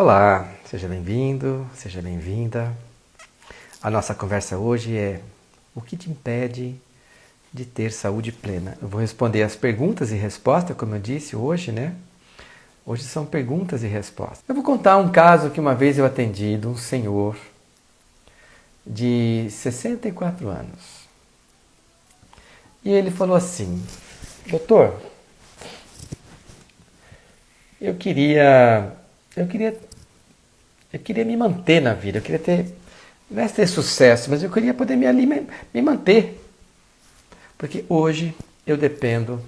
Olá, seja bem-vindo, seja bem-vinda. A nossa conversa hoje é: o que te impede de ter saúde plena? Eu vou responder as perguntas e respostas, como eu disse hoje, né? Hoje são perguntas e respostas. Eu vou contar um caso que uma vez eu atendi de um senhor de 64 anos. E ele falou assim: doutor, eu queria me manter na vida, eu queria ter, não é ter sucesso, mas eu queria poder me manter. Porque hoje eu dependo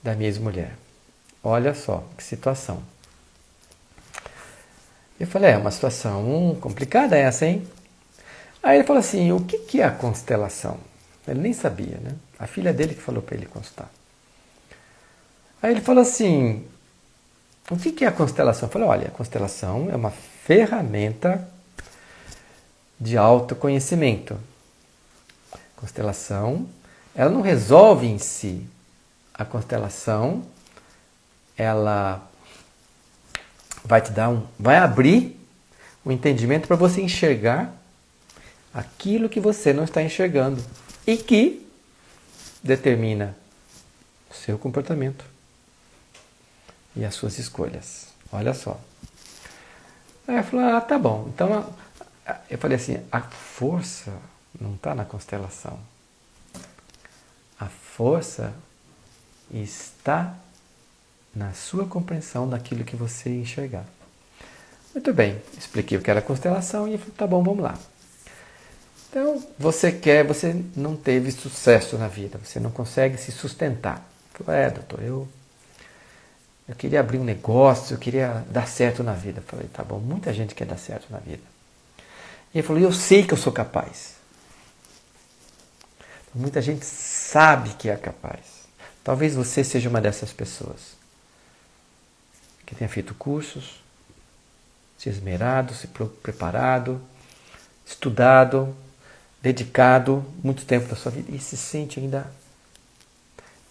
da minha ex-mulher. Olha só que situação. Eu falei, é uma situação complicada essa, hein? Aí ele falou assim, o que é a constelação? Ele nem sabia, né? A filha dele que falou para ele consultar. Aí ele falou assim, o que é a constelação? Eu falei, olha, a constelação é uma ferramenta de autoconhecimento. A constelação, ela não resolve em si. A constelação, ela vai abrir o entendimento para você enxergar aquilo que você não está enxergando e que determina o seu comportamento e as suas escolhas. Olha só. Aí eu falei, tá bom. Então, eu falei assim, a força não está na constelação. A força está na sua compreensão daquilo que você enxergar. Muito bem, expliquei o que era constelação e ele falou, tá bom, vamos lá. Então, você não teve sucesso na vida, você não consegue se sustentar. Eu falei, doutor, eu queria abrir um negócio, eu queria dar certo na vida. Eu falei, tá bom, muita gente quer dar certo na vida. E ele falou, eu sei que eu sou capaz. Muita gente sabe que é capaz. Talvez você seja uma dessas pessoas que tenha feito cursos, se esmerado, se preparado, estudado, dedicado muito tempo da sua vida e se sente ainda.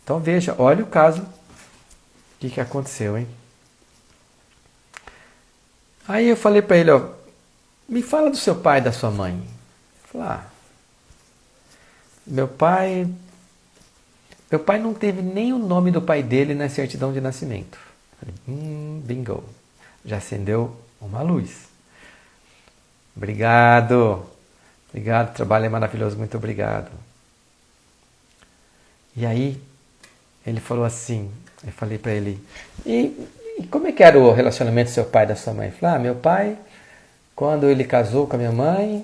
Então veja, olha o caso, o que aconteceu, hein? Aí eu falei para ele, me fala do seu pai e da sua mãe. Eu falei, meu pai não teve nem o nome do pai dele na certidão de nascimento. Eu falei, bingo, já acendeu uma luz. Obrigado, o trabalho é maravilhoso, muito obrigado. E aí, ele falou assim, eu falei para ele, e como é que era o relacionamento do seu pai e da sua mãe? Ele falou, meu pai, quando ele casou com a minha mãe,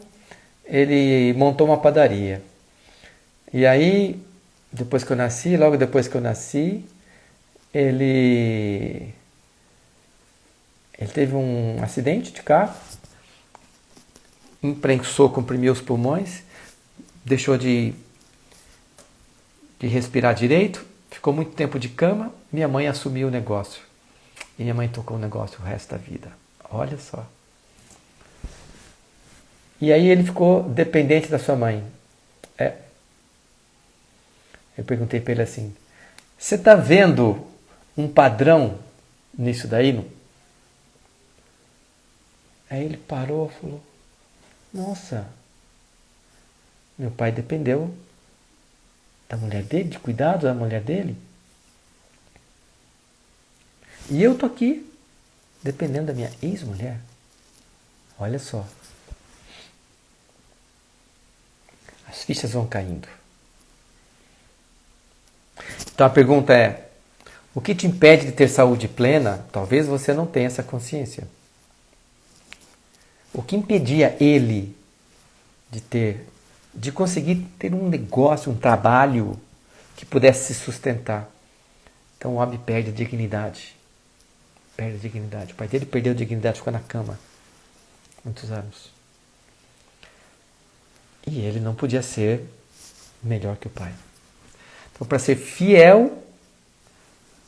ele montou uma padaria. E aí, logo depois que eu nasci, ele teve um acidente de carro, imprensou, comprimiu os pulmões, deixou de respirar direito, ficou muito tempo de cama, minha mãe assumiu o negócio. E minha mãe tocou o negócio o resto da vida. Olha só. E aí ele ficou dependente da sua mãe. Eu perguntei para ele assim, você está vendo um padrão nisso daí? Não? Aí ele parou e falou, nossa, meu pai dependeu da mulher dele, de cuidado da mulher dele. E eu tô aqui, dependendo da minha ex-mulher. Olha só. As fichas vão caindo. Então a pergunta é, o que te impede de ter saúde plena? Talvez você não tenha essa consciência. O que impedia ele de conseguir ter um negócio, um trabalho que pudesse se sustentar? Então o homem perde a dignidade. Perde a dignidade. O pai dele perdeu a dignidade, ficou na cama muitos anos. E ele não podia ser melhor que o pai. Então, para ser fiel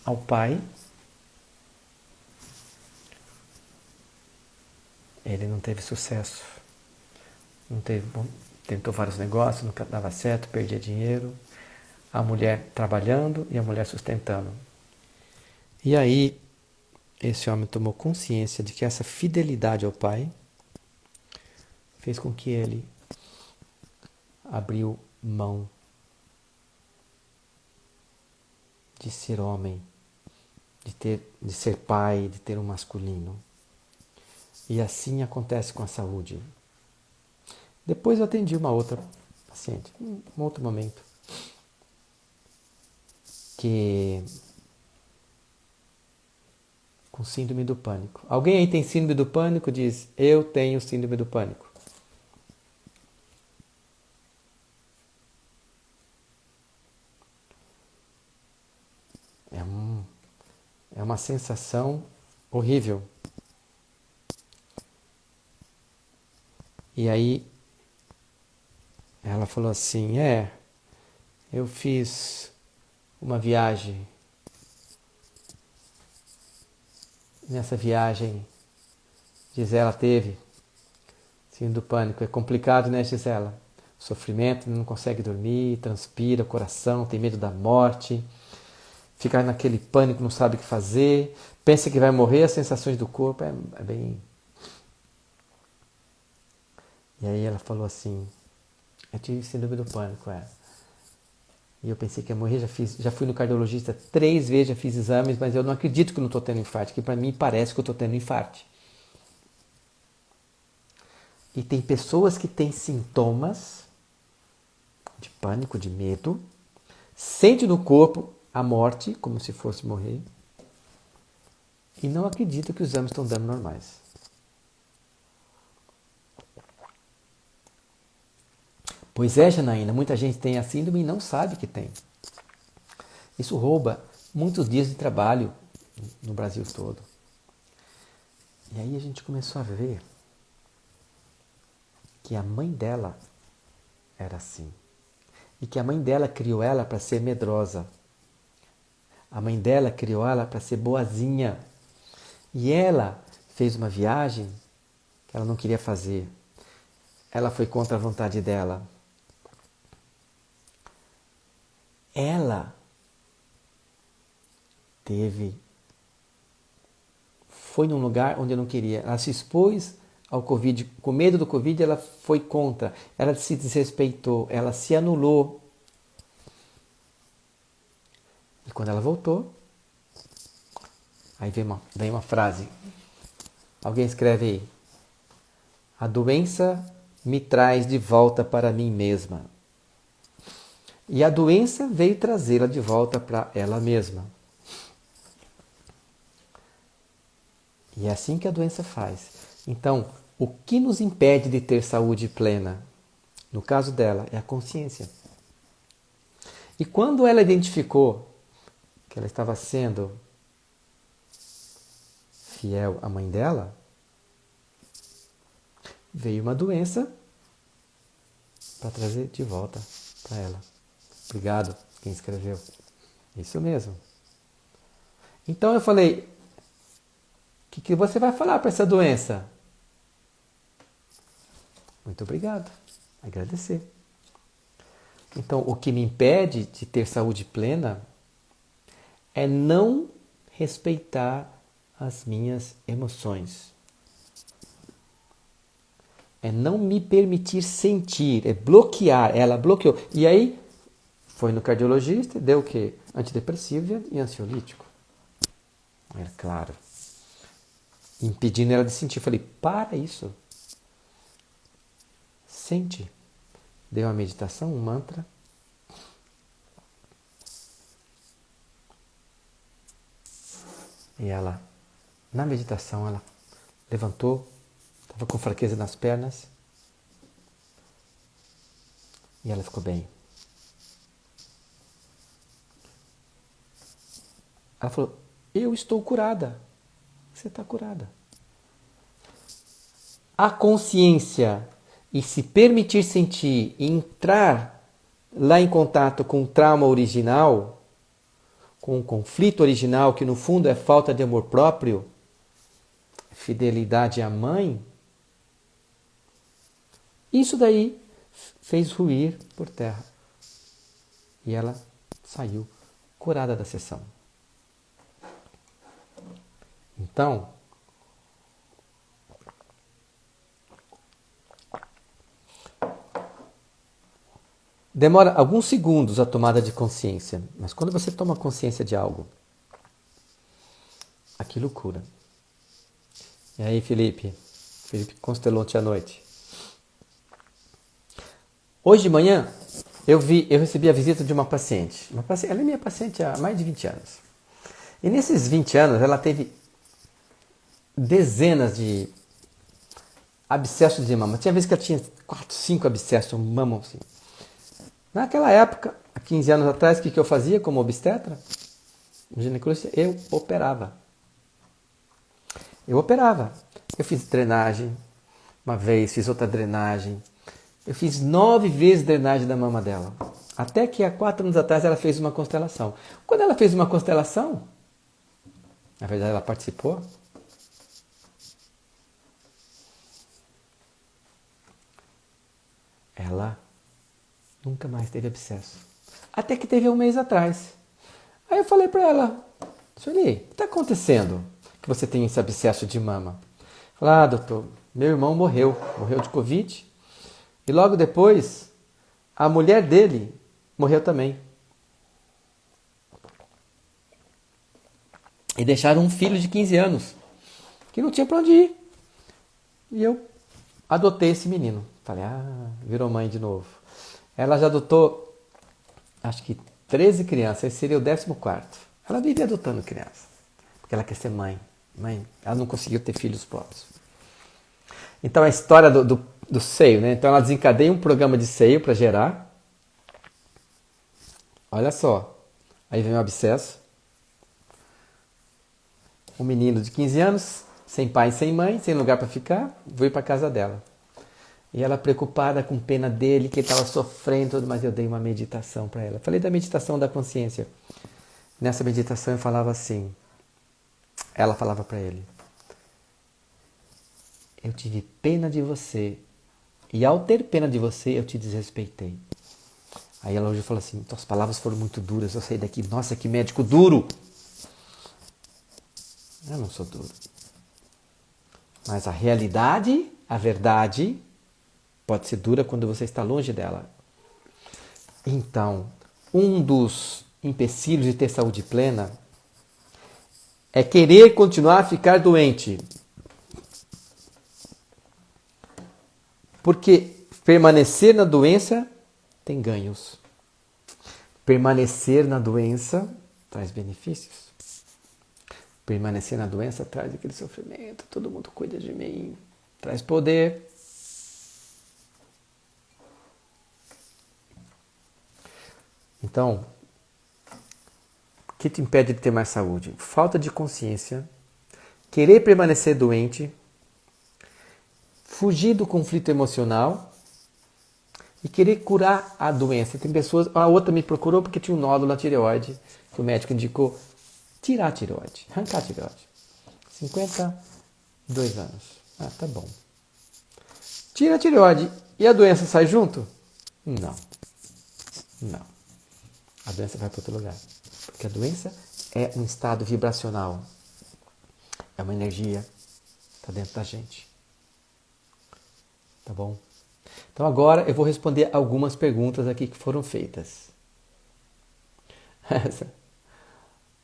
ao pai, ele não teve sucesso. Tentou vários negócios, nunca dava certo, perdia dinheiro. A mulher trabalhando e a mulher sustentando. E aí, esse homem tomou consciência de que essa fidelidade ao pai fez com que ele abriu mão de ser homem, de ser pai, de ter um masculino. E assim acontece com a saúde. Depois eu atendi uma outra paciente, um outro momento, que com síndrome do pânico. Alguém aí tem síndrome do pânico? Diz, eu tenho síndrome do pânico. É uma sensação horrível. E aí ela falou assim, eu fiz uma viagem. Nessa viagem, Gisela teve síndrome do pânico. É complicado, né, Gisela? Sofrimento, não consegue dormir, transpira o coração, tem medo da morte, fica naquele pânico, não sabe o que fazer, pensa que vai morrer, as sensações do corpo é bem... E aí ela falou assim, eu tive síndrome do pânico, E eu pensei que ia morrer, já fui no cardiologista 3 vezes, já fiz exames, mas eu não acredito que eu não estou tendo infarto, que para mim parece que eu estou tendo infarto. E tem pessoas que têm sintomas de pânico, de medo, sente no corpo a morte, como se fosse morrer, e não acredita que os exames estão dando normais. Pois é, Janaína, muita gente tem a síndrome e não sabe que tem. Isso rouba muitos dias de trabalho no Brasil todo. E aí a gente começou a ver que a mãe dela era assim. E que a mãe dela criou ela para ser medrosa. A mãe dela criou ela para ser boazinha. E ela fez uma viagem que ela não queria fazer. Ela foi contra a vontade dela. Ela foi num lugar onde eu não queria. Ela se expôs ao Covid, com medo do Covid, ela foi contra. Ela se desrespeitou, ela se anulou. E quando ela voltou, aí vem uma frase. Alguém escreve aí. A doença me traz de volta para mim mesma. E a doença veio trazê-la de volta para ela mesma. E é assim que a doença faz. Então, o que nos impede de ter saúde plena? No caso dela, é a consciência. E quando ela identificou que ela estava sendo fiel à mãe dela, veio uma doença para trazer de volta para ela. Obrigado, quem escreveu. Isso mesmo. Então eu falei, o que você vai falar para essa doença? Muito obrigado. Agradecer. Então, o que me impede de ter saúde plena é não respeitar as minhas emoções. É não me permitir sentir, é bloquear. Ela bloqueou. E aí, foi no cardiologista, deu o quê? Antidepressivo e ansiolítico. É claro. Impedindo ela de sentir. Eu falei, para isso. Sente. Deu uma meditação, um mantra. E ela, na meditação, ela levantou, estava com fraqueza nas pernas. E ela ficou bem. Ela falou, eu estou curada. Você está curada. A consciência e se permitir sentir, entrar lá em contato com o trauma original, com o conflito original, que no fundo é falta de amor próprio, fidelidade à mãe, isso daí fez ruir por terra. E ela saiu curada da sessão. Então, demora alguns segundos a tomada de consciência, mas quando você toma consciência de algo, aquilo cura. E aí, Felipe? Felipe constelou ontem à noite. Hoje de manhã, eu recebi a visita de uma paciente. Ela é minha paciente há mais de 20 anos. E nesses 20 anos, ela teve dezenas de abscessos de mama. Tinha vezes que ela tinha 4, 5 abscessos de mama. Assim. Naquela época, há 15 anos atrás, o que eu fazia como obstetra? Ginecologista, eu operava. Eu fiz drenagem uma vez, fiz outra drenagem. Eu fiz 9 vezes drenagem da mama dela. Até que há 4 anos atrás ela fez uma constelação. Quando ela fez uma constelação, na verdade ela participou, ela nunca mais teve abscesso. Até que teve um mês atrás. Aí eu falei para ela, Sueli, o que está acontecendo que você tem esse abscesso de mama? Falei, doutor, meu irmão morreu de Covid. E logo depois, a mulher dele morreu também. E deixaram um filho de 15 anos, que não tinha para onde ir. E eu adotei esse menino. Falei, virou mãe de novo. Ela já adotou, acho que 13 crianças, esse seria o 14º. Ela vive adotando criança, porque ela quer ser mãe. Ela não conseguiu ter filhos próprios. Então a história do seio, né? Então ela desencadeia um programa de seio para gerar. Olha só, aí vem o abscesso. Um menino de 15 anos, sem pai, sem mãe, sem lugar para ficar, veio para casa dela. E ela preocupada, com pena dele, que ele estava sofrendo, mas eu dei uma meditação para ela. Falei da meditação da consciência. Nessa meditação eu falava assim, ela falava para ele, eu tive pena de você, e ao ter pena de você, eu te desrespeitei. Aí ela hoje falou assim, as palavras foram muito duras, eu saí daqui, nossa, que médico duro! Eu não sou duro. Mas a realidade, a verdade, pode ser dura quando você está longe dela. Então, um dos empecilhos de ter saúde plena é querer continuar a ficar doente. Porque permanecer na doença tem ganhos. Permanecer na doença traz benefícios. Permanecer na doença traz aquele sofrimento, todo mundo cuida de mim, traz poder. Então, o que te impede de ter mais saúde? Falta de consciência, querer permanecer doente, fugir do conflito emocional e querer curar a doença. Tem pessoas, a outra me procurou porque tinha um nódulo na tireoide, que o médico indicou tirar a tireoide, arrancar a tireoide. 52 anos. Tá bom. Tira a tireoide e a doença sai junto? Não. A doença vai para outro lugar. Porque a doença é um estado vibracional. É uma energia. Está dentro da gente. Tá bom? Então agora eu vou responder algumas perguntas aqui que foram feitas. Essa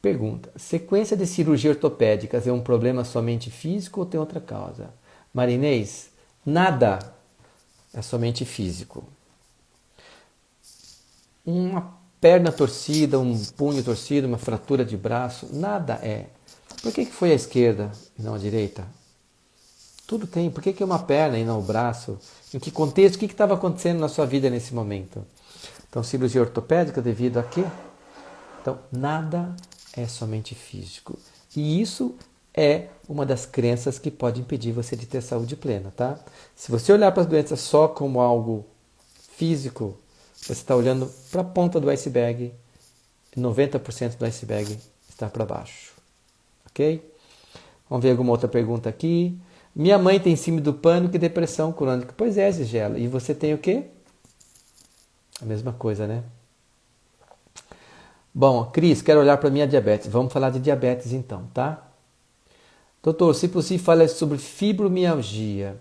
pergunta. Sequência de cirurgia ortopédicas é um problema somente físico ou tem outra causa? Marinês, nada é somente físico. Uma perna torcida, um punho torcido, uma fratura de braço, nada é. Por que foi a esquerda e não a direita? Tudo tem. Por que é uma perna e não o braço? Em que contexto? O que estava acontecendo na sua vida nesse momento? Então, cirurgia ortopédica devido a quê? Então, nada é somente físico. E isso é uma das crenças que pode impedir você de ter saúde plena, tá? Se você olhar para as doenças só como algo físico, você está olhando para a ponta do iceberg, 90% do iceberg está para baixo. Ok? Vamos ver alguma outra pergunta aqui. Minha mãe tem síndrome do pânico e depressão crônica. Pois é, Zigela. E você tem o quê? A mesma coisa, né? Bom, Cris, quero olhar para minha diabetes. Vamos falar de diabetes então, tá? Doutor, se possível, fale sobre fibromialgia.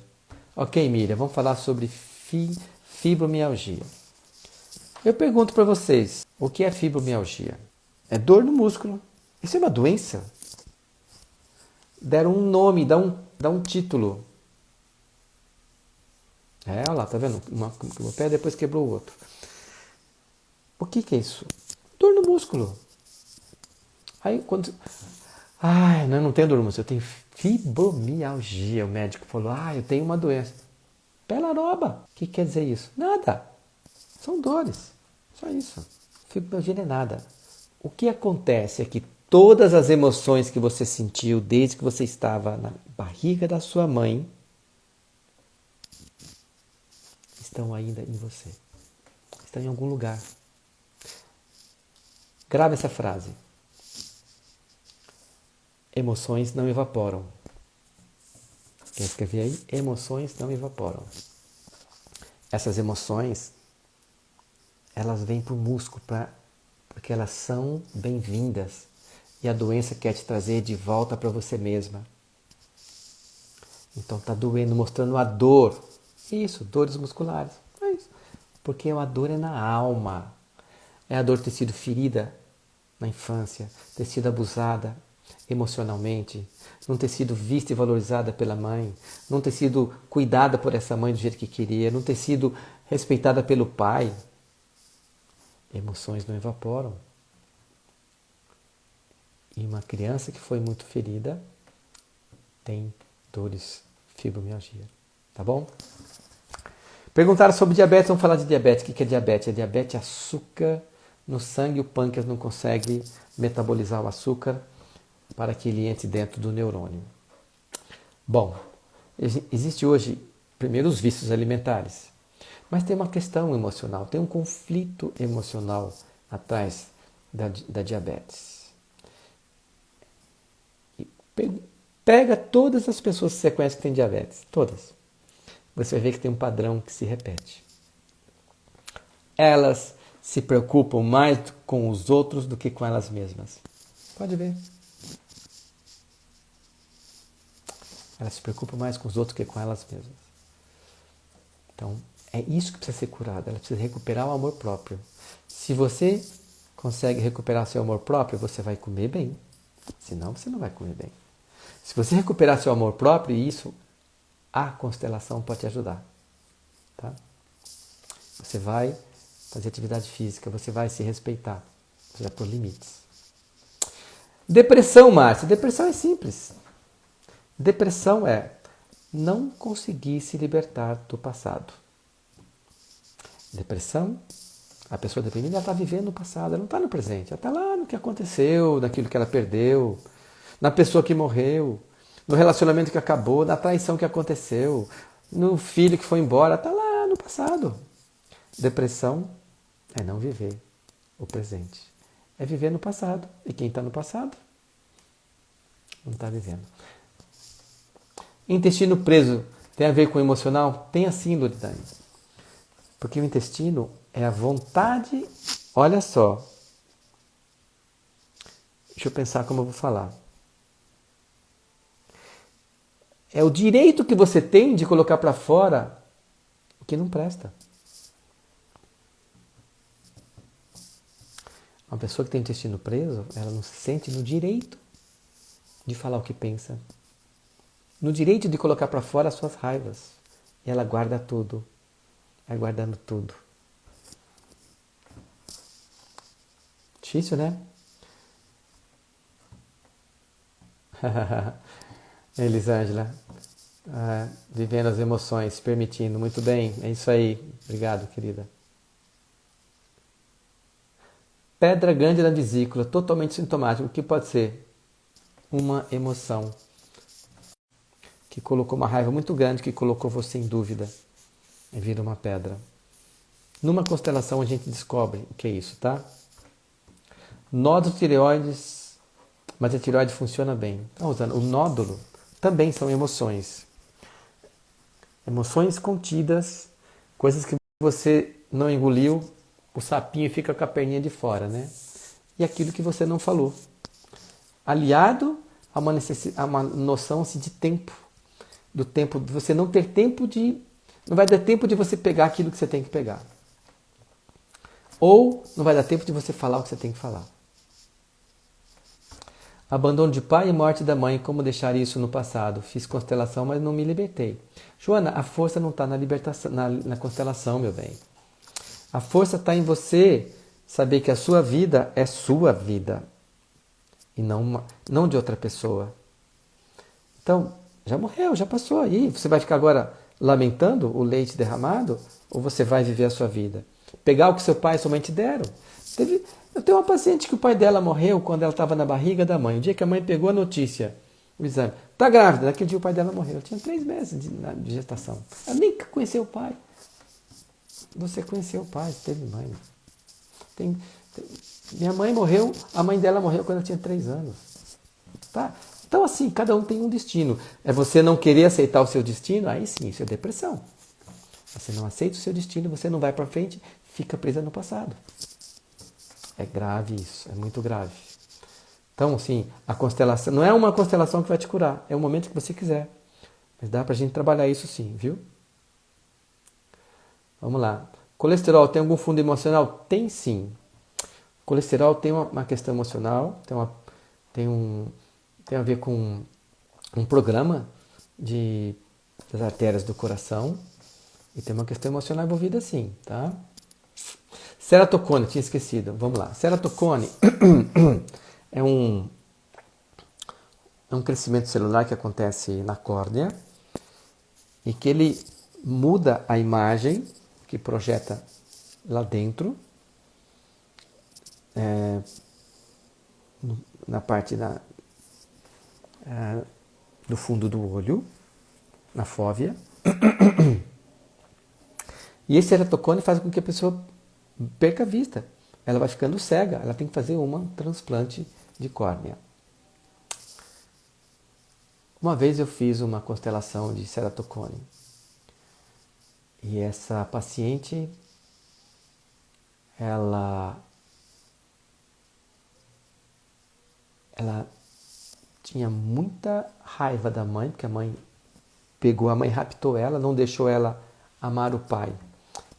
Ok, Miriam, vamos falar sobre fibromialgia. Eu pergunto para vocês, o que é fibromialgia? É dor no músculo. Isso é uma doença? Deram um nome, dá um título. Olha lá, tá vendo? Um pé depois quebrou o outro. O que é isso? Dor no músculo. Aí quando... Ai, não tenho dor no músculo, eu tenho fibromialgia. O médico falou, eu tenho uma doença. Pelaroba. O que quer dizer isso? Nada. São dores. Só isso. Fibromialgia não é nada. O que acontece é que todas as emoções que você sentiu desde que você estava na barriga da sua mãe estão ainda em você. Estão em algum lugar. Grave essa frase. Emoções não evaporam. Quer escrever aí? Emoções não evaporam. Essas emoções, elas vêm para o músculo, porque elas são bem-vindas. E a doença quer te trazer de volta para você mesma. Então está doendo, mostrando a dor. Isso, dores musculares. É isso. Porque a dor é na alma. É a dor de ter sido ferida na infância, ter sido abusada emocionalmente, não ter sido vista e valorizada pela mãe, não ter sido cuidada por essa mãe do jeito que queria, não ter sido respeitada pelo pai. Emoções não evaporam. E uma criança que foi muito ferida tem dores, fibromialgia. Tá bom? Perguntaram sobre diabetes, vamos falar de diabetes. O que é diabetes? Diabetes é açúcar no sangue, o pâncreas não consegue metabolizar o açúcar para que ele entre dentro do neurônio. Bom, existe hoje, primeiro, os vícios alimentares, mas tem uma questão emocional, tem um conflito emocional atrás da diabetes. Pega todas as pessoas que você conhece que têm diabetes, todas. Você vai ver que tem um padrão que se repete. Elas se preocupam mais com os outros do que com elas mesmas. Pode ver. Elas se preocupam mais com os outros do que com elas mesmas. Então, é isso que precisa ser curado. Ela precisa recuperar o amor próprio. Se você consegue recuperar seu amor próprio, você vai comer bem. Senão, você não vai comer bem. Se você recuperar seu amor próprio, isso, a constelação pode te ajudar. Tá? Você vai fazer atividade física, você vai se respeitar. Você vai pôr limites. Depressão, Márcia. Depressão é simples. Depressão é não conseguir se libertar do passado. Depressão, a pessoa deprimida, ela está vivendo no passado, ela não está no presente. Ela está lá no que aconteceu, naquilo que ela perdeu, na pessoa que morreu, no relacionamento que acabou, na traição que aconteceu, no filho que foi embora, está lá no passado. Depressão é não viver o presente. É viver no passado. E quem está no passado não está vivendo. Intestino preso tem a ver com o emocional? Tem assim, Loridane. Porque o intestino é a vontade... Olha só. Deixa eu pensar como eu vou falar. É o direito que você tem de colocar para fora o que não presta. Uma pessoa que tem intestino preso, ela não se sente no direito de falar o que pensa. No direito de colocar para fora as suas raivas. E ela guarda tudo. Vai guardando tudo. Difícil, né? Elisângela, vivendo as emoções, permitindo. Muito bem, é isso aí. Obrigado, querida. Pedra grande na vesícula, totalmente sintomático. O que pode ser? Uma emoção que colocou uma raiva muito grande, que colocou você em dúvida. E vira uma pedra. Numa constelação a gente descobre o que é isso, tá? Nódulos tireoides, mas a tireoide funciona bem. Então, usando o nódulo, também são emoções. Emoções contidas, coisas que você não engoliu, o sapinho fica com a perninha de fora, né? E aquilo que você não falou. Aliado há uma noção assim, de tempo. Do tempo, de você não ter tempo de... Não vai dar tempo de você pegar aquilo que você tem que pegar. Ou não vai dar tempo de você falar o que você tem que falar. Abandono de pai e morte da mãe, como deixar isso no passado? Fiz constelação, mas não me libertei. Joana, a força não está na libertação, na constelação, meu bem. A força está em você saber que a sua vida é sua vida e não de outra pessoa. Então, já morreu, já passou aí. Você vai ficar agora lamentando o leite derramado ou você vai viver a sua vida? Pegar o que seu pai e sua mãe te deram. Eu tenho uma paciente que o pai dela morreu quando ela estava na barriga da mãe. O dia que a mãe pegou a notícia, o exame, está grávida, naquele dia o pai dela morreu. Ela tinha 3 meses de gestação. Ela nem conheceu o pai. Você conheceu o pai, teve mãe. Minha mãe morreu, a mãe dela morreu quando ela tinha 3 anos. Tá? Então, assim, cada um tem um destino. É você não querer aceitar o seu destino, aí sim, isso é depressão. Você não aceita o seu destino, você não vai para frente, fica presa no passado. É grave isso, é muito grave. Então, assim, a constelação não é uma constelação que vai te curar, é o momento que você quiser. Mas dá pra gente trabalhar isso sim, viu? Vamos lá. Colesterol tem algum fundo emocional? Tem sim. Colesterol tem uma questão emocional, tem a ver com um programa das artérias do coração e tem uma questão emocional envolvida sim, tá? Ceratocone, tinha esquecido. Vamos lá. Ceratocone é um crescimento celular que acontece na córnea e que ele muda a imagem que projeta lá dentro, na parte do fundo do olho, na fóvea. E esse ceratocone faz com que a pessoa perca a vista. Ela vai ficando cega, ela tem que fazer um transplante de córnea. Uma vez eu fiz uma constelação de ceratocone. E essa paciente, ela tinha muita raiva da mãe, porque a mãe raptou ela, não deixou ela amar o pai.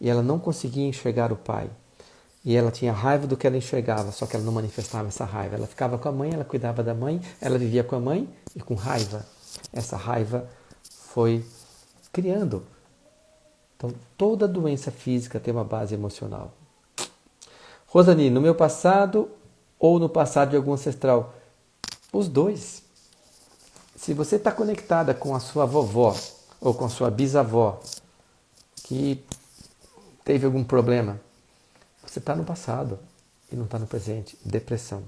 E ela não conseguia enxergar o pai. E ela tinha raiva do que ela enxergava, só que ela não manifestava essa raiva. Ela ficava com a mãe, ela cuidava da mãe, ela vivia com a mãe e com raiva. Essa raiva foi criando. Então, toda doença física tem uma base emocional. Rosani, no meu passado ou no passado de algum ancestral? Os dois. Se você está conectada com a sua vovó ou com a sua bisavó, que teve algum problema, você está no passado e não está no presente. Depressão.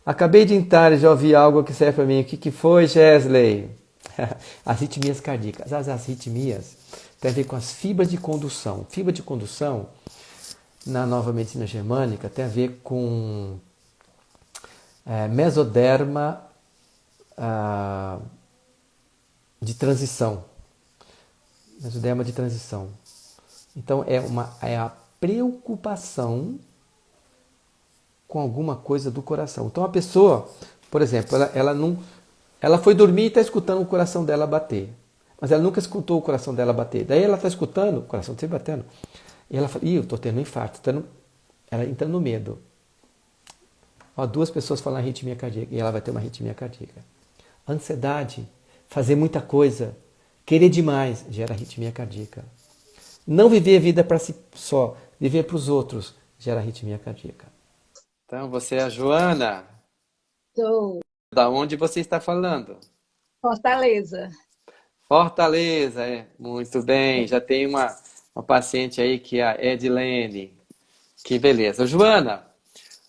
Acabei de entrar e já ouvi algo que serve para mim. O que foi, Gesley? As arritmias cardíacas. As arritmias têm a ver com as fibras de condução. Fibra de condução, na nova medicina germânica, tem a ver com mesoderma de transição. Mesoderma de transição. Então, é a preocupação com alguma coisa do coração. Então, a pessoa, por exemplo, ela foi dormir e está escutando o coração dela bater. Mas ela nunca escutou o coração dela bater. Daí ela está escutando, o coração sempre batendo. E ela fala, eu estou tendo um infarto. Ela entra no medo. 2 pessoas falam arritmia cardíaca e ela vai ter uma arritmia cardíaca. Ansiedade, fazer muita coisa, querer demais, gera arritmia cardíaca. Não viver a vida para si só, viver para os outros, gera arritmia cardíaca. Então, você é a Joana. Sou Da onde você está falando? Fortaleza. Fortaleza, é. Muito bem. Já tem uma paciente aí que é a Edilene. Que beleza. Joana,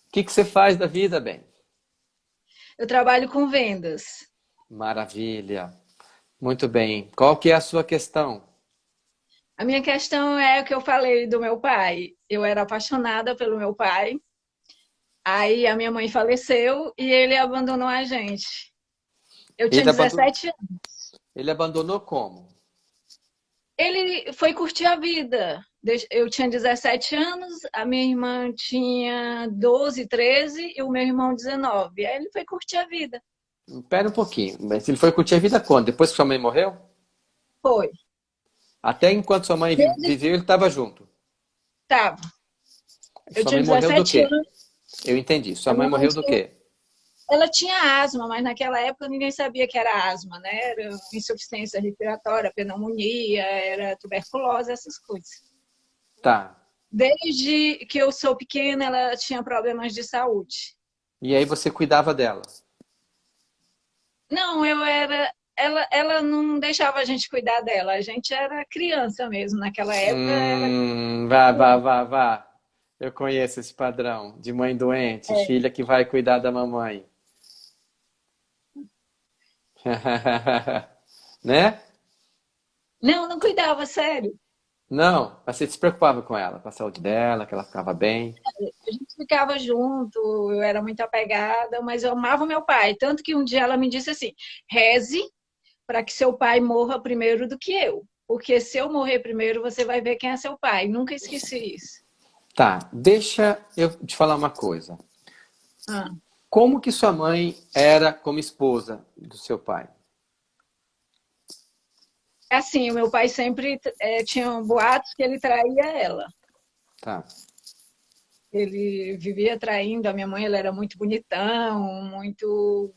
o que você faz da vida, bem? Eu trabalho com vendas. Maravilha. Muito bem. Qual que é a sua questão? A minha questão é o que eu falei do meu pai. Eu era apaixonada pelo meu pai. Aí a minha mãe faleceu e ele abandonou a gente. Eu tinha Ele abandonou, 17 anos. ele abandonou como? Ele foi curtir a vida. Eu tinha 17 anos, a minha irmã tinha 12, 13 e o meu irmão 19. Aí ele foi curtir a vida. Espera um pouquinho. Mas ele foi curtir a vida quando? Depois que sua mãe morreu? Foi. Até enquanto sua mãe Desde que viveu, ele estava junto. estava. Eu Sua tinha mãe morreu do 17 quê? anos, Eu entendi. Sua a mãe minha mãe morreu do tinha, quê? ela tinha asma, mas naquela época ninguém sabia que era asma, né? Era insuficiência respiratória, pneumonia, era tuberculose, essas coisas. Tá. Desde que eu sou pequena, ela tinha problemas de saúde. E aí você cuidava dela. Não, eu era. Ela não deixava a gente cuidar dela. A gente era criança mesmo. Naquela época era Vá, vá, criança. vá, vá. Eu conheço esse padrão de mãe doente, filha que vai cuidar da mamãe. Né? Não, não cuidava, sério. Não, mas você se preocupava com ela, com a saúde dela, que ela ficava bem. A gente ficava junto, eu era muito apegada, mas eu amava meu pai. Tanto que um dia ela me disse assim: reze para que seu pai morra primeiro do que eu. Porque se eu morrer primeiro, você vai ver quem é seu pai. Nunca esqueci isso. Tá, deixa eu te falar uma coisa. Ah. Como que sua mãe era como esposa do seu pai? Assim, o meu pai sempre tinha boatos que ele traía ela. Tá. Ele vivia traindo a minha mãe, ela era muito bonitão, muito.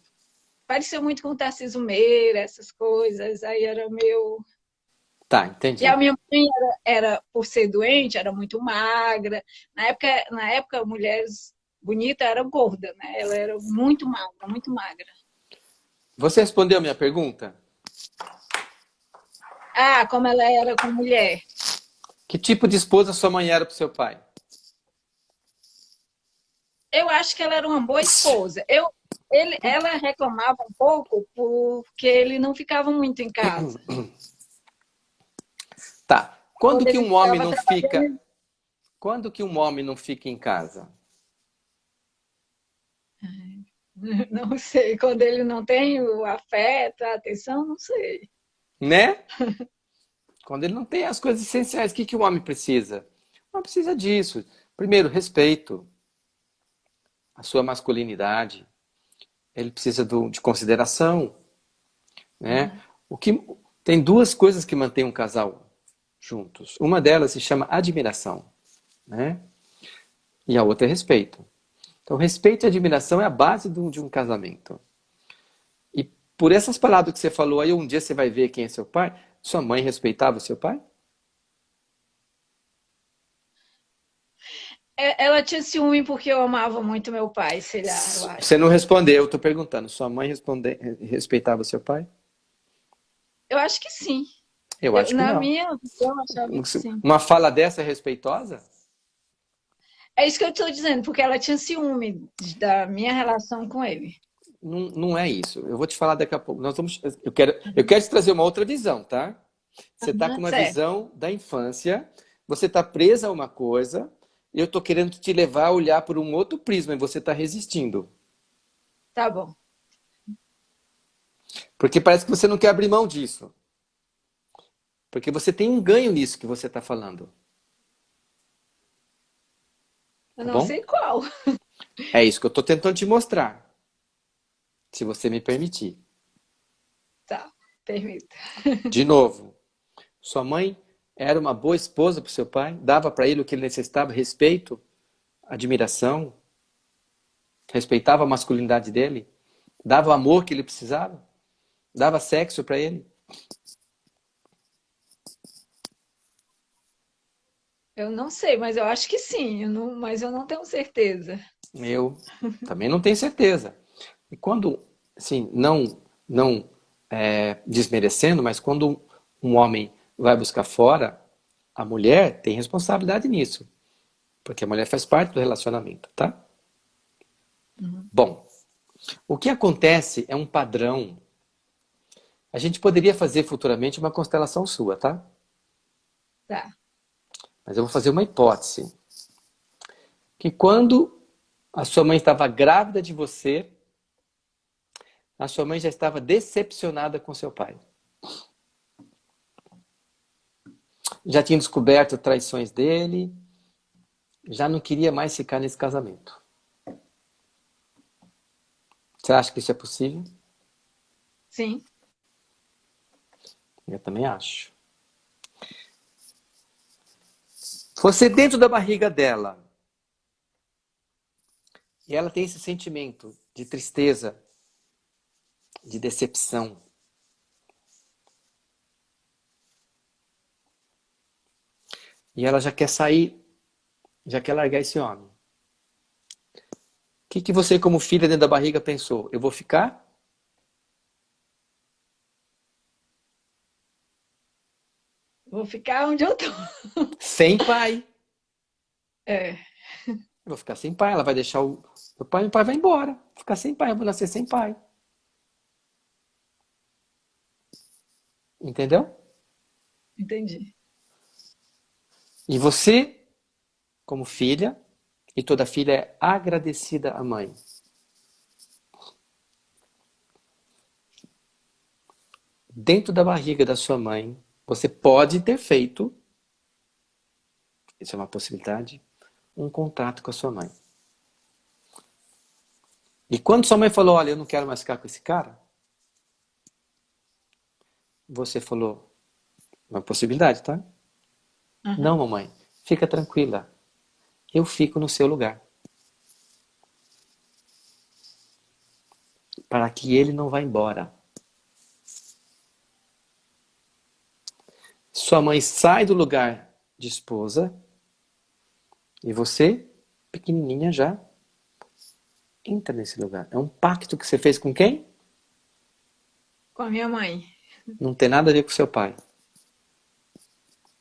Parecia muito com o Tarcísio Meira, essas coisas. Aí era meu. Tá, E a entendi. minha mãe por ser doente, era muito magra. Na época mulheres bonitas eram gordas, né? Ela era muito magra, muito magra. Você respondeu a minha pergunta? Ah, como ela era com mulher. Que tipo de esposa sua mãe era pro seu pai? Eu acho que ela era uma boa esposa. Ela reclamava um pouco porque ele não ficava muito em casa. Tá. Quando Quando que ele um homem estava não fica, trabalhando, quando que um homem não fica em casa? não sei, quando ele não tem o afeto, a atenção, não sei. Né? Quando ele não tem as coisas essenciais, o que que o homem precisa? Não precisa disso. Primeiro, respeito à sua masculinidade. Ele precisa de consideração, né? O que tem duas coisas que mantêm um casal juntos. Uma delas se chama admiração, né? E a outra é respeito. Então, respeito e admiração é a base de um casamento. E por essas palavras que você falou aí, um dia você vai ver quem é seu pai. Sua mãe respeitava o seu pai? Ela tinha ciúme porque eu amava muito meu pai, sei lá, eu Você acho. não respondeu, eu estou perguntando. Sua mãe respeitava o seu pai? Eu acho que sim. Eu acho que Na não. minha visão, eu achava que sim. Uma fala dessa é respeitosa? É isso que eu estou dizendo, porque ela tinha ciúme da minha relação com ele. Não, não é isso. Eu vou te falar daqui a pouco. Eu quero te trazer uma outra visão, tá? Você está com uma Certo, visão da infância, você está presa a uma coisa, eu estou querendo te levar a olhar por um outro prisma e você está resistindo. tá bom. Porque parece que você não quer abrir mão disso. Porque você tem um ganho nisso que você está falando. Eu Tá não bom? sei qual. É isso que eu estou tentando te mostrar. Se você me permitir. Tá, permita. De novo, sua mãe era uma boa esposa para o seu pai? Dava para ele o que ele necessitava? Respeito? Admiração? Respeitava a masculinidade dele? Dava o amor que ele precisava? Dava sexo para ele? Eu não sei, mas eu acho que sim, mas eu não tenho certeza. Eu também não tenho certeza. E quando, assim, não desmerecendo, mas quando um homem vai buscar fora, a mulher tem responsabilidade nisso. Porque a mulher faz parte do relacionamento, tá? Uhum. Bom, o que acontece é um padrão. A gente poderia fazer futuramente uma constelação sua, tá? Tá. Mas eu vou fazer uma hipótese. Que quando a sua mãe estava grávida de você, a sua mãe já estava decepcionada com seu pai. Já tinha descoberto traições dele, já não queria mais ficar nesse casamento. Você acha que isso é possível? Sim. Eu também acho. Você dentro da barriga dela, e ela tem esse sentimento de tristeza, de decepção. E ela já quer sair, já quer largar esse homem. O que você, como filha dentro da barriga, pensou? Eu vou ficar? Vou ficar onde eu tô. Sem pai. É, Eu vou ficar sem pai. Ela vai deixar meu pai vai embora. Vou ficar sem pai, eu vou nascer sem pai. Entendeu? entendi. E você, como filha, e toda filha é agradecida à mãe. Dentro da barriga da sua mãe, você pode ter feito, isso é uma possibilidade, um contrato com a sua mãe. E quando sua mãe falou, olha, eu não quero mais ficar com esse cara, você falou, uma possibilidade, tá? Não, Aham. mamãe, fica tranquila. Eu fico no seu lugar. Para que ele não vá embora. Sua mãe sai do lugar de esposa e você, pequenininha já, entra nesse lugar. É um pacto que você fez com quem? Com a minha mãe. Não tem nada a ver com seu pai.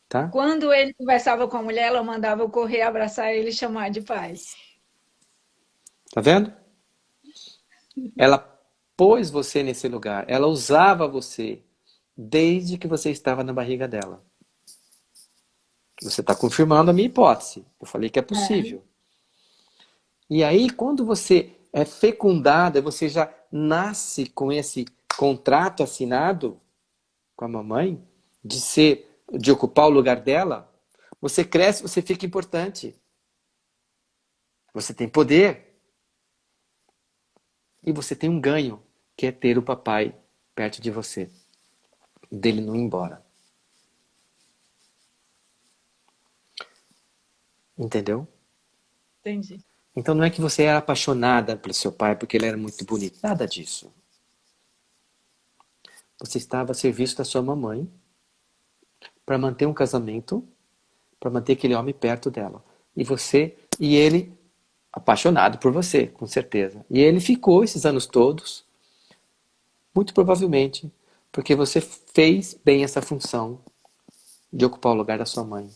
Tá? Quando ele conversava com a mulher, ela mandava eu correr, abraçar ele e chamar de pai. Tá vendo? Ela pôs você nesse lugar. Ela usava você desde que você estava na barriga dela. Você está confirmando a minha hipótese. Eu falei que é É, possível. E aí, quando você é fecundada, você já nasce com esse contrato assinado com a mamãe, de ocupar o lugar dela, você cresce, você fica importante. Você tem poder. E você tem um ganho, que é ter o papai perto de você. Dele não ir embora. Entendeu? entendi. Então não é que você era apaixonada pelo seu pai porque ele era muito bonito. Nada disso. Você estava a serviço da sua mamãe para manter um casamento, para manter aquele homem perto dela. E ele apaixonado por você, com certeza. E ele ficou esses anos todos, muito provavelmente, porque você fez bem essa função de ocupar o lugar da sua mãe.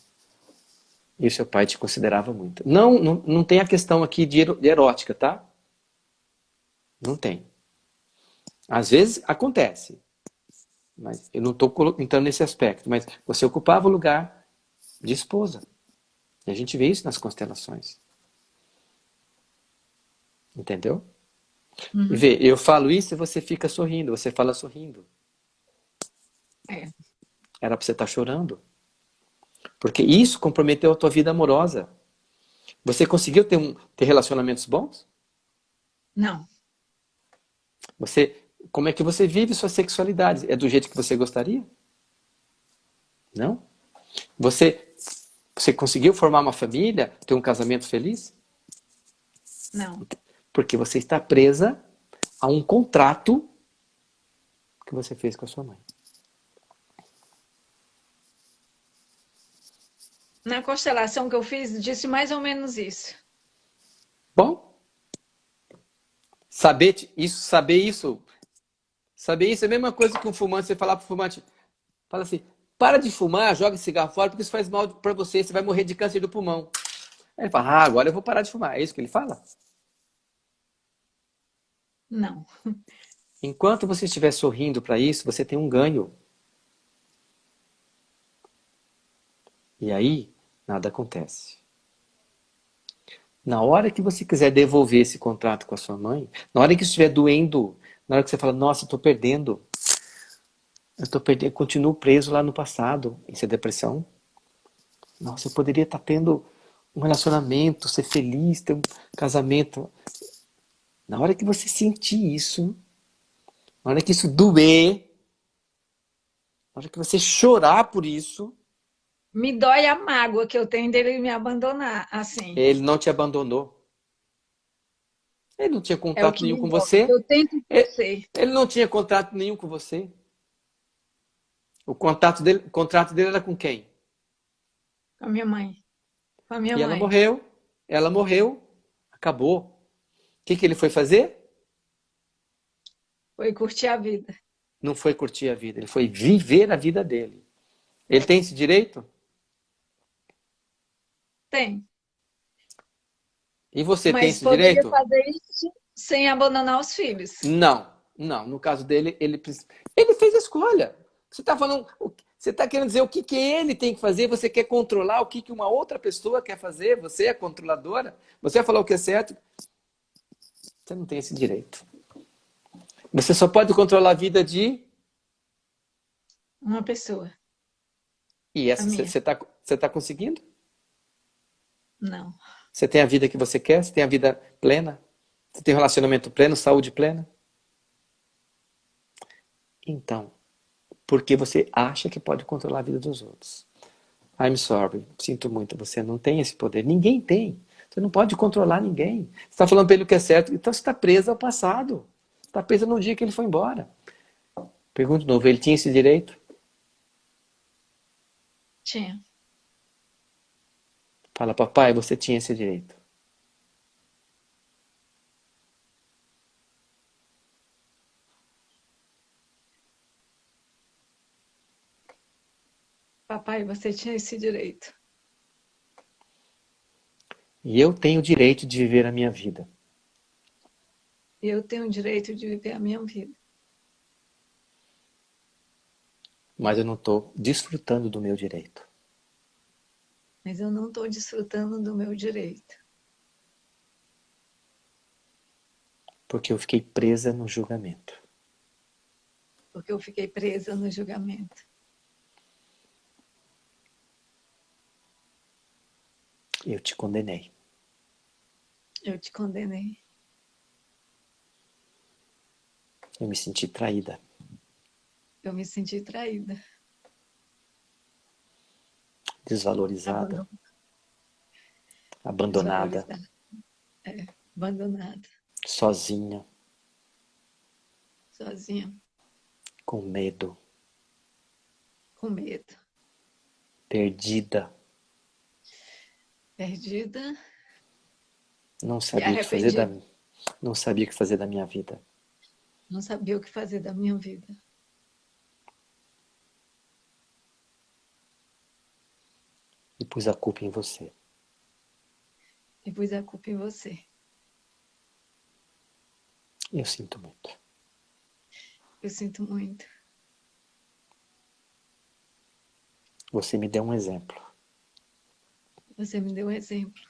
E o seu pai te considerava muito. Não tem a questão aqui de erótica, tá? Não tem. Às vezes acontece, mas eu não estou entrando nesse aspecto. Mas você ocupava o lugar de esposa. E a gente vê isso nas constelações. Entendeu? E Uhum. vê, eu falo isso e você fica sorrindo. Você fala sorrindo. É, Era para você estar chorando. Porque isso comprometeu a tua vida amorosa. Você conseguiu ter relacionamentos bons? não, Como é que você vive sua sexualidade? É do jeito que você gostaria? Não? Você, você conseguiu formar uma família, ter um casamento feliz? não. Porque você está presa a um contrato que você fez com a sua mãe. Na constelação que eu fiz, disse mais ou menos isso. Bom, saber isso é a mesma coisa que um fumante, você falar pro fumante, fala assim, para de fumar, joga esse cigarro fora, porque isso faz mal para você, você vai morrer de câncer do pulmão. Aí ele fala, agora eu vou parar de fumar. É isso que ele fala? Não. Enquanto você estiver sorrindo para isso, você tem um ganho. E aí, nada acontece. Na hora que você quiser devolver esse contrato com a sua mãe, na hora que estiver doendo, na hora que você fala, nossa, eu estou perdendo, continuo preso lá no passado, isso é depressão. Nossa, eu poderia estar tendo um relacionamento, ser feliz, ter um casamento. Na hora que você sentir isso, Na hora que isso doer, na hora que você chorar por isso, Me dói a mágoa que eu tenho dele me abandonar, assim. ele não te abandonou. Ele não tinha É o contato que nenhum me com dói. você. Eu tento Ele esquecer ele não tinha contrato nenhum com você. O contrato dele era com quem? com a minha mãe. Com a minha E ela mãe. morreu. Ela morreu. Acabou. O que ele foi fazer? Foi curtir a vida. Não foi curtir a vida, ele foi viver a vida dele. Ele tem esse direito? Tem. E você tem Mas esse poderia direito? fazer isso sem abandonar os filhos. Não, não. No caso dele, ele fez a escolha. Você está falando, você está querendo dizer o que ele tem que fazer? Você quer controlar o que uma outra pessoa quer fazer? Você é controladora? Você vai falar o que é certo? Você não tem esse direito. Você só pode controlar a vida de. Uma pessoa. E A essa minha. você tá conseguindo? Não. Você tem a vida que você quer? Você tem a vida plena? Você tem um relacionamento pleno, saúde plena? Então, porque você acha que pode controlar a vida dos outros. I'm sorry, sinto muito, você não tem esse poder. Ninguém tem. Você não pode controlar ninguém. Você está falando para ele o que é certo, então você está preso ao passado. Você está preso no dia que ele foi embora. Pergunta de novo, ele tinha esse direito? Tinha. Fala, papai, você tinha esse direito. Papai, você tinha esse direito. E eu tenho o direito de viver a minha vida. E eu tenho o direito de viver a minha vida. Mas eu não estou desfrutando do meu direito. Mas eu não estou desfrutando do meu direito. Porque eu fiquei presa no julgamento. Porque eu fiquei presa no julgamento. Eu te condenei. Eu te condenei. Eu me senti traída. Eu me senti traída. Desvalorizada. Abandonada. Abandonada. Desvalorizada. Abandonada. Sozinha. Sozinha. Com medo. Com medo. Perdida. Perdida Não e sabia o que fazer arrependida. não sabia o que fazer da minha vida. Não sabia o que fazer da minha vida. E pus a culpa em você. E pus a culpa em você. Eu sinto muito. Eu sinto muito. Você me deu um exemplo Você me deu um exemplo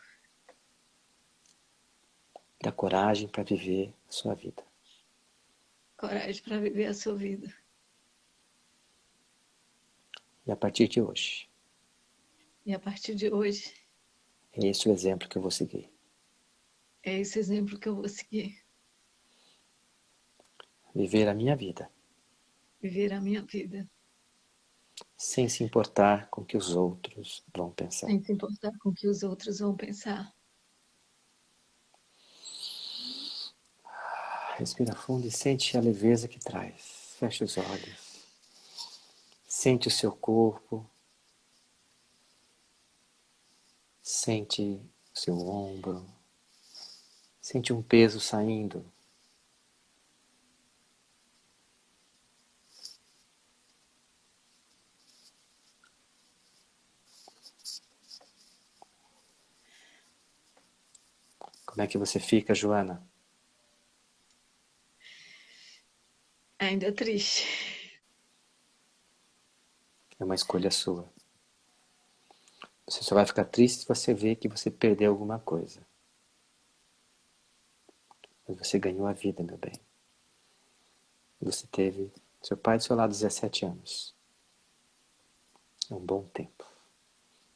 da coragem para viver a sua vida. coragem para viver a sua vida. E a partir de hoje, E a partir de hoje, é esse o exemplo que eu vou seguir. é esse exemplo que eu vou seguir. Viver a minha vida, Viver a minha vida. sem se importar com o que os outros vão pensar. Sem se importar com o que os outros vão pensar. Respira fundo e sente a leveza que traz. Feche os olhos. Sente o seu corpo. Sente o seu ombro. Sente um peso saindo. Como é que você fica, Joana? Ainda triste. É uma escolha sua. Você só vai ficar triste se você ver que você perdeu alguma coisa. Mas você ganhou a vida, meu bem. Você teve seu pai do seu lado 17 anos. É um bom tempo.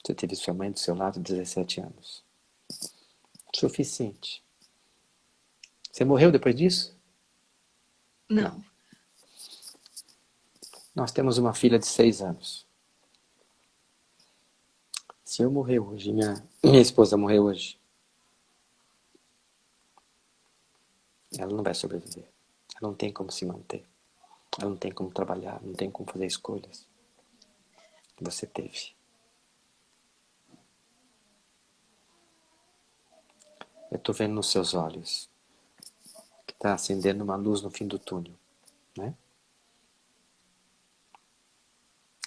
Você teve sua mãe do seu lado 17 anos. Suficiente. Você morreu depois disso? Não. Nós temos uma filha de 6 anos. Se eu morrer hoje, minha esposa morrer hoje, ela não vai sobreviver. Ela não tem como se manter. Ela não tem como trabalhar, não tem como fazer escolhas que você teve. Eu estou vendo nos seus olhos que está acendendo uma luz no fim do túnel, né?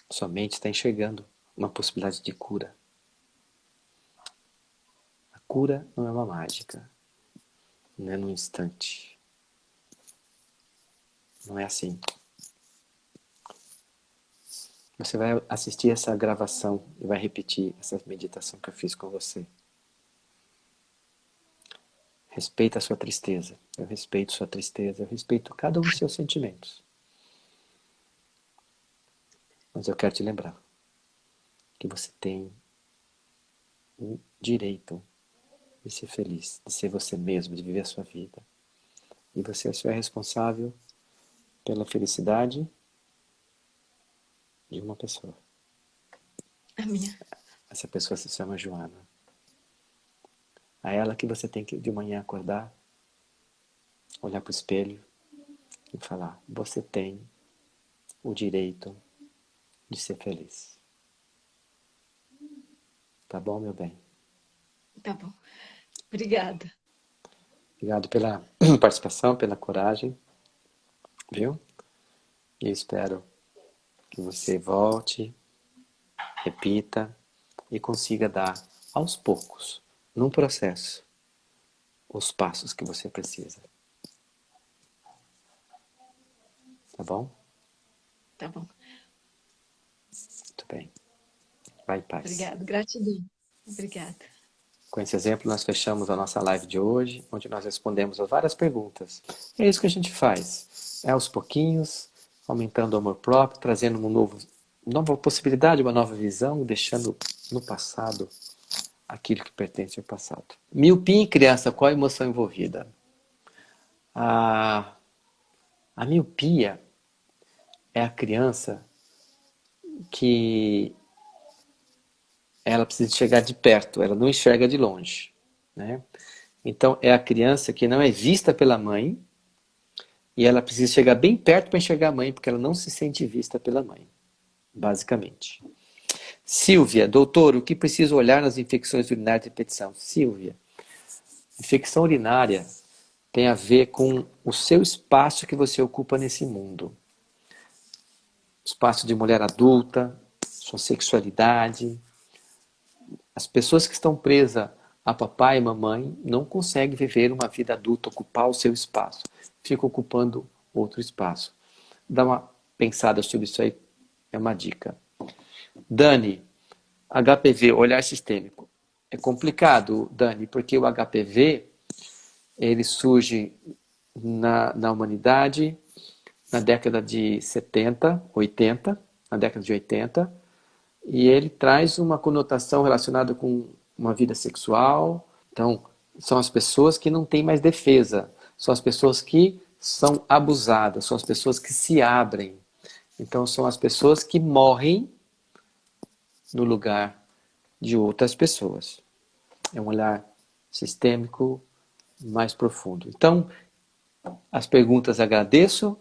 Sua mente está enxergando uma possibilidade de cura. A cura não é uma mágica, não é num instante. Não é assim. Você vai assistir essa gravação e vai repetir essa meditação que eu fiz com você. Respeita a sua tristeza. Eu respeito sua tristeza. Eu respeito cada um dos seus sentimentos. Mas eu quero te lembrar que você tem o direito de ser feliz, de ser você mesmo, de viver a sua vida. E você só é responsável pela felicidade de uma pessoa. A minha. Essa pessoa se chama Joana. A ela que você tem que de manhã acordar, olhar para o espelho e falar: você tem o direito de ser feliz. Tá bom, meu bem? Tá bom. Obrigada. Obrigado pela participação, pela coragem, viu? E espero que você volte, repita e consiga dar aos poucos, num processo, os passos que você precisa. Tá bom? Tá bom. Muito bem. Vai em paz. Obrigada. Gratidão. Obrigada. Com esse exemplo, nós fechamos a nossa live de hoje, onde nós respondemos a várias perguntas. É isso que a gente faz. É aos pouquinhos, aumentando o amor próprio, trazendo uma nova possibilidade, uma nova visão, deixando no passado aquilo que pertence ao passado. Miopia em criança, qual a emoção envolvida? A miopia é a criança que ela precisa chegar de perto, ela não enxerga de longe, né? Então, é a criança que não é vista pela mãe e ela precisa chegar bem perto para enxergar a mãe, porque ela não se sente vista pela mãe, basicamente. Silvia, doutor, o que preciso olhar nas infecções urinárias de repetição? Silvia, infecção urinária tem a ver com o seu espaço que você ocupa nesse mundo. Espaço de mulher adulta, sua sexualidade. As pessoas que estão presas a papai e mamãe não conseguem viver uma vida adulta, ocupar o seu espaço. Ficam ocupando outro espaço. Dá uma pensada sobre isso aí, é uma dica. Dani, HPV, olhar sistêmico. É complicado, Dani, porque o HPV ele surge na humanidade na década de 70, 80, na década de 80, e ele traz uma conotação relacionada com uma vida sexual. Então, são as pessoas que não têm mais defesa, são as pessoas que são abusadas, são as pessoas que se abrem. Então, são as pessoas que morrem no lugar de outras pessoas. É um olhar sistêmico mais profundo. Então, as perguntas agradeço.